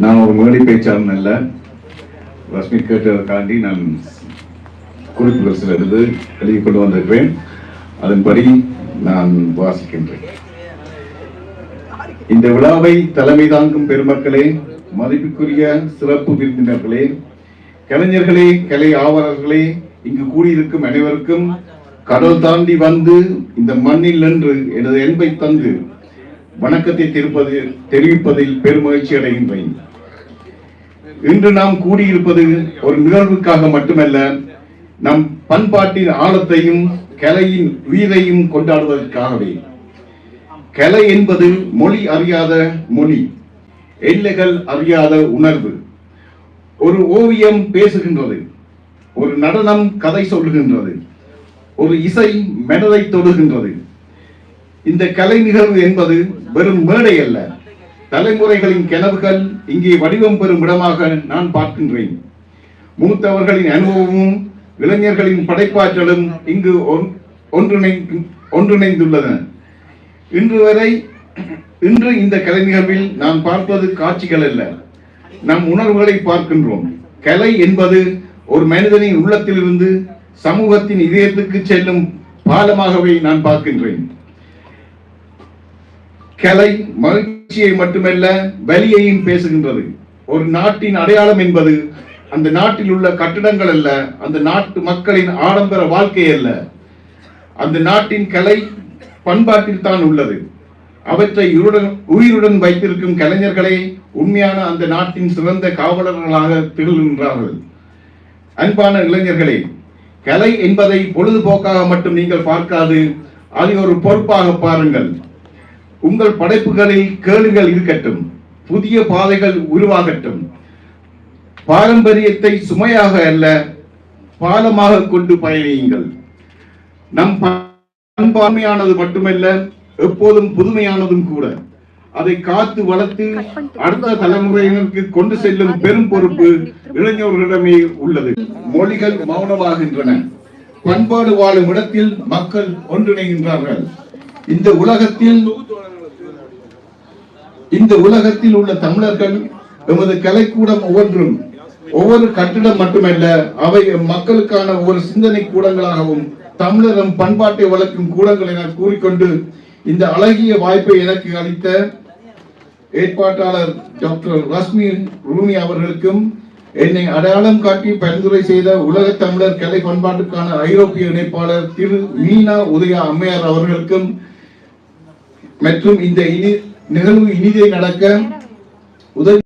நான் ஒரு மேடை பேச்சாளன் அல்ல. ரஷ்மி கேட்டதற்காண்டி நான் குறிப்புகள் சில எழுதி கொண்டு வந்திருக்கிறேன். அதன்படி நான் வாசிக்கின்றேன். இந்த விழாவை தலைமை தாங்கும் பெருமக்களே, மதிப்புக்குரிய சிறப்பு விருந்தினர்களே, கலைஞர்களே, கலை ஆர்வலர்களே, இங்கு கூடியிருக்கும் அனைவருக்கும் கடல் தாண்டி வந்து இந்த மண்ணில் நின்று எனது அன்பை தந்து வணக்கத்தை தெரிவிப்பதில் பெருமகிழ்ச்சி அடைகின்றேன். இன்று நாம் கூடியிருப்பது ஒரு நிகழ்வுக்காக மட்டுமல்ல, நம் பண்பாட்டின் ஆழத்தையும் கலையின் உயிரையும் கொண்டாடுவதற்காகவே. கலை என்பது மொழி அறியாத மொழி, எல்லைகள் அறியாத உணர்வு. ஒரு ஓவியம் பேசுகின்றது, ஒரு நடனம் கதை சொல்லுகின்றது, ஒரு இசை மனதை தொடுகின்றது. இந்த கலை நிகழ்வு என்பது வெறும் மேடை அல்ல, தலைமுறைகளின் கனவுகள் இங்கே வடிவம் பெறும் இடமாக நான் பார்க்கின்றேன். மூத்தவர்களின் அனுபவமும் இளைஞர்களின் படைப்பாற்றலும் இங்கு ஒன்றிணைந்துள்ளன. இன்று இந்த கலை நிகழ்வில் நான் பார்ப்பது காட்சிகள் அல்ல, நம் உணர்வுகளை பார்க்கின்றோம். கலை என்பது ஒரு மனிதனின் உள்ளத்திலிருந்து சமூகத்தின் இதயத்துக்கு செல்லும் பாலமாகவே நான் பார்க்கின்றேன். கலை மகிழ்ச்சியை மட்டுமல்ல, வலியையும் பேசுகின்றது. ஒரு நாட்டின் அடையாளம் என்பது அந்த நாட்டில் உள்ள கட்டிடங்கள் அல்ல, அந்த நாட்டு மக்களின் ஆடம்பர வாழ்க்கை அல்ல, அந்த நாட்டின் கலை பண்பாட்டில் தான் உள்ளது. அவற்றை உயிருடன் வைத்திருக்கும் கலைஞர்களே உண்மையான அந்த நாட்டின் சிறந்த காவலர்களாக திகழ்கின்றார்கள். அன்பான இளைஞர்களே, கலை என்பதை பொழுதுபோக்காக மட்டும் நீங்கள் பார்க்காது, அதை ஒரு பொறுப்பாக பாருங்கள். உங்கள் படைப்புகளில் கேள்விகள் இருக்கட்டும், புதிய பாதைகள் உருவாகட்டும். பாரம்பரியத்தை சுமையாக அல்ல, பாலமாக கொண்டு பயணியுங்கள். நம் பண்பான்மையானது மட்டுமல்ல, எப்போதும் புதுமையானதும் கூட. அதை காத்து வளர்த்து அடுத்த தலைமுறையினருக்கு கொண்டு செல்லும் பெரும் பொறுப்பு இளைஞர்களிடமே உள்ளது. மொழிகள் மௌனமாகின்றன, பண்பாடு வாழும் இடத்தில் மக்கள் ஒன்றிணைகின்றார்கள். இந்த உலகத்தில் உள்ள தமிழர்கள் எமது கலைக்கூடம் ஒவ்வொரு கட்டிடம் மட்டுமல்ல, அவை மக்களுக்கான ஒரு சிந்தனை கூடங்களாகவும் தமிழரும் பண்பாட்டை வளர்க்கும் கூடங்கள் என கூறிக்கொண்டு இந்த அழகிய வாய்ப்பை எனக்கு அளித்த ஏற்பாட்டாளர் டாக்டர் ரஷ்மி ரூமி அவர்களுக்கும், என்னை அடையாளம் காட்டி பரிந்துரை செய்த உலக தமிழர் கலை பண்பாட்டுக்கான ஐரோப்பிய இணைப்பாளர் திரு மீனா உதயா அம்மையார் அவர்களுக்கும் மற்றும் இந்த நிகழ்வு இனிதே நடக்க உதவி